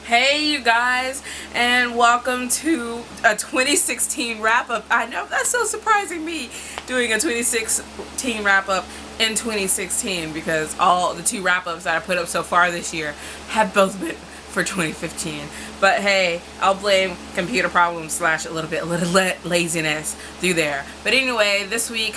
Hey you guys, and welcome to a 2016 wrap-up. I know that's so surprising, me doing a 2016 wrap-up in 2016, because all the two wrap-ups that I put up so far this year have both been for 2015. But hey, I'll blame computer problems slash a little laziness through there. But anyway, this week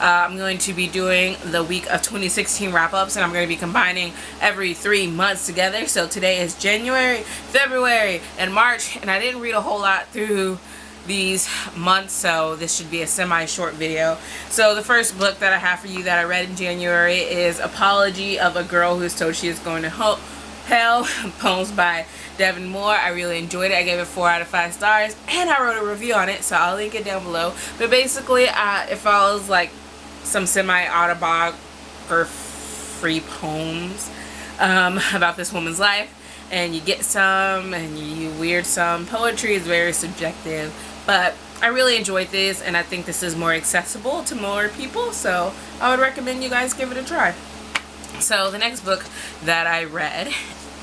I'm going to be doing the week of 2016 wrap-ups, and I'm going to be combining every 3 months together. So today is January, February, and March, and I didn't read a whole lot through these months, so this should be a semi-short video. So the first book that I have for you that I read in January is Apology of a Girl Who's Told She Is Going to Hell, poems by Devon. I really enjoyed it. I gave it 4 out of 5 stars, and I wrote a review on it, so I'll link it down below. But basically, it follows like some semi-autobiography poems about this woman's life, and you get some and you weird some. Poetry is very subjective, but I really enjoyed this, and I think this is more accessible to more people, so I would recommend you guys give it a try. So the next book that I read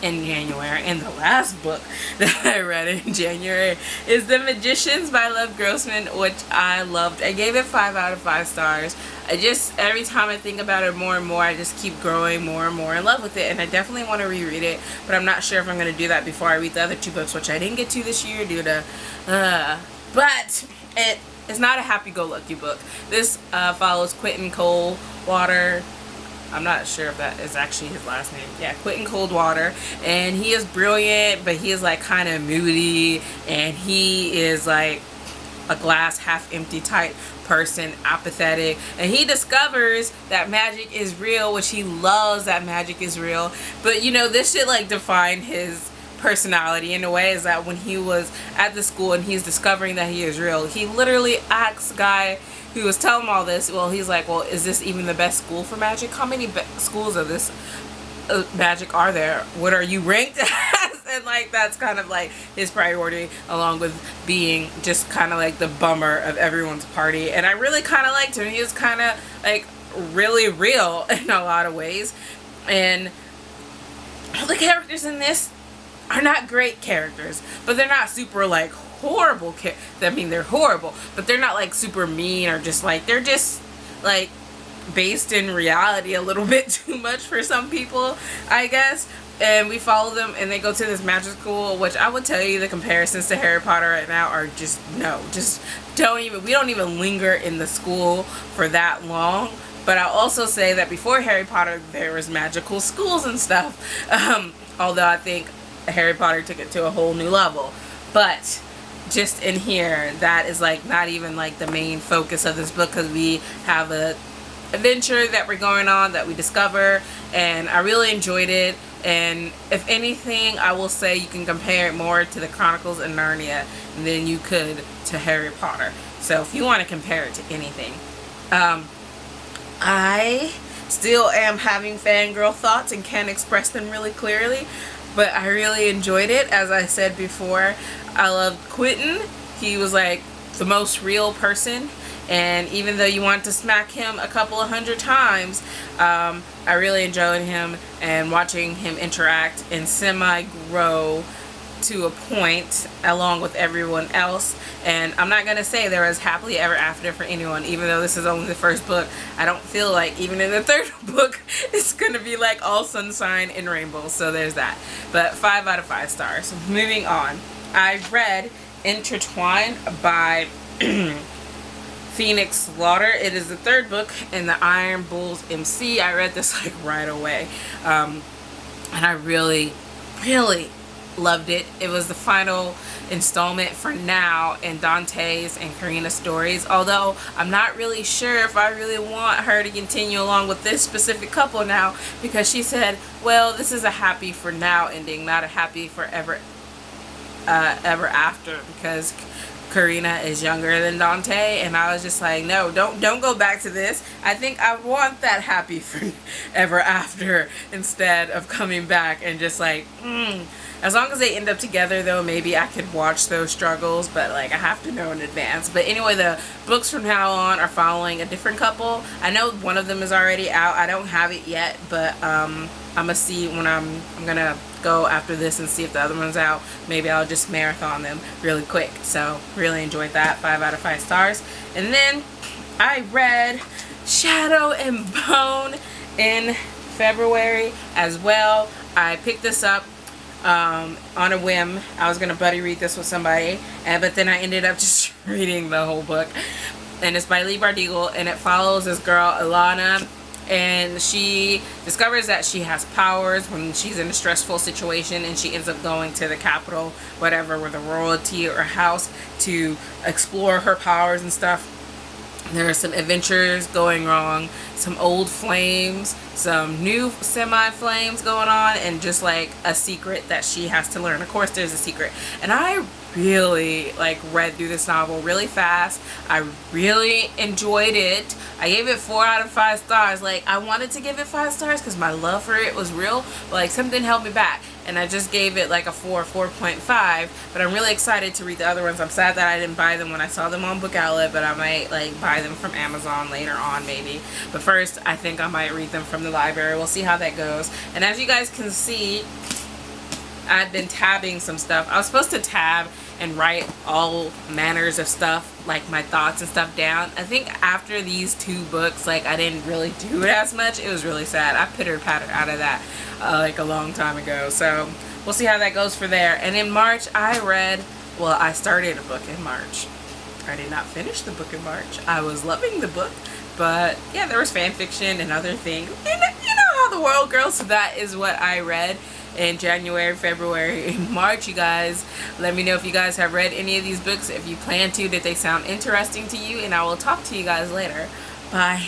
in January, and the last book that I read in January, is The Magicians by Lev Grossman, which I loved. I gave it 5 out of 5 stars. Every time I think about it more and more, I just keep growing more and more in love with it, and I definitely want to reread it, but I'm not sure if I'm going to do that before I read the other 2 books, which I didn't get to this year due to but it's not a happy-go-lucky book. This follows Quentin Coldwater. I'm not sure if that is actually his last name. Yeah, Quentin Coldwater. And he is brilliant, but he is like kind of moody, and he is like a glass half empty type person, apathetic, and he discovers that magic is real, which he loves that magic is real. But you know, this should like define his personality in a way, is that when he was at the school and he's discovering that he is real, he literally asks guy who was telling him all this, well, he's like, well, is this even the best school for magic? How many schools of this magic are there? What are you ranked as? And like, that's kind of like his priority, along with being just kind of like the bummer of everyone's party. And I really kind of liked him. He was kind of like really real in a lot of ways, and all the characters in this are not great characters, but they're not super like horrible. I mean, they're horrible, but they're not like super mean, or just like, they're just like based in reality a little bit too much for some people, I guess. And we follow them, and they go to this magic school, which I would tell you the comparisons to Harry Potter right now are just, no, just don't even, we don't even linger in the school for that long. But I'll also say that before Harry Potter, there was magical schools and stuff, although I think Harry Potter took it to a whole new level. But just in here, that is like not even like the main focus of this book, because we have a adventure that we're going on that we discover, and I really enjoyed it. And if anything, I will say you can compare it more to the Chronicles of Narnia than you could to Harry Potter. So if you want to compare it to anything, I still am having fangirl thoughts and can't express them really clearly, but I really enjoyed it. As I said before, I loved Quentin. He was like the most real person, and even though you want to smack him a couple of 100 times, I really enjoyed him, and watching him interact and semi-grow to a point along with everyone else. And I'm not gonna say there was happily ever after for anyone, even though this is only the first book. I don't feel like even in the third book it's gonna be like all sunshine and rainbows, so there's that. But 5 out of 5 stars. Moving on, I read Intertwined by Phoenix Slaughter. It is the 3rd book in the Iron Bulls MC. I read this like right away, and I really loved it. It was the final installment for now in Dante's and Karina's stories, although I'm not really sure if I really want her to continue along with this specific couple now, because she said, well, this is a happy for now ending, not a happy forever ever after, because Karina is younger than Dante. And I was just like, no, don't go back to this. I think I want that happy for ever after, instead of coming back and just like, as long as they end up together, though, maybe I could watch those struggles, but like I have to know in advance. But anyway, the books from now on are following a different couple. I know one of them is already out. I don't have it yet, but I'm gonna see when I'm gonna go after this and see if the other one's out. Maybe I'll just marathon them really quick. So really enjoyed that. 5 out of 5 stars. And then I read Shadow and Bone in February as well. I picked this up on a whim. I was gonna buddy read this with somebody, but then I ended up just reading the whole book. And it's by Leigh Bardugo, and it follows this girl Alana, and she discovers that she has powers when she's in a stressful situation, and she ends up going to the capital, whatever, with a royalty or a house to explore her powers and stuff. There are some adventures going wrong, some old flames, some new semi-flames going on, and just like a secret that she has to learn. Of course there's a secret. And I really like read through this novel really fast. I really enjoyed it. I gave it 4 out of 5 stars. Like, I wanted to give it 5 stars because my love for it was real, but like something held me back, and I just gave it like a 4.5. But I'm really excited to read the other ones. I'm sad that I didn't buy them when I saw them on Book Outlet, but I might like buy them from Amazon later on maybe. But first I think I might read them from the library. We'll see how that goes. And as you guys can see, I've been tabbing some stuff. I was supposed to tab and write all manners of stuff, like my thoughts and stuff down. I think after these 2 books, like I didn't really do it as much. It was really sad. I pitter-pattered out of that like a long time ago. So we'll see how that goes for there. And in March I read, well, I started a book in March. I did not finish the book in March. I was loving the book, but yeah, there was fan fiction and other things. You know how the world goes. So that is what I read in January, February, and March. You guys, let me know if you guys have read any of these books, if you plan to, did they sound interesting to you, and I will talk to you guys later. Bye.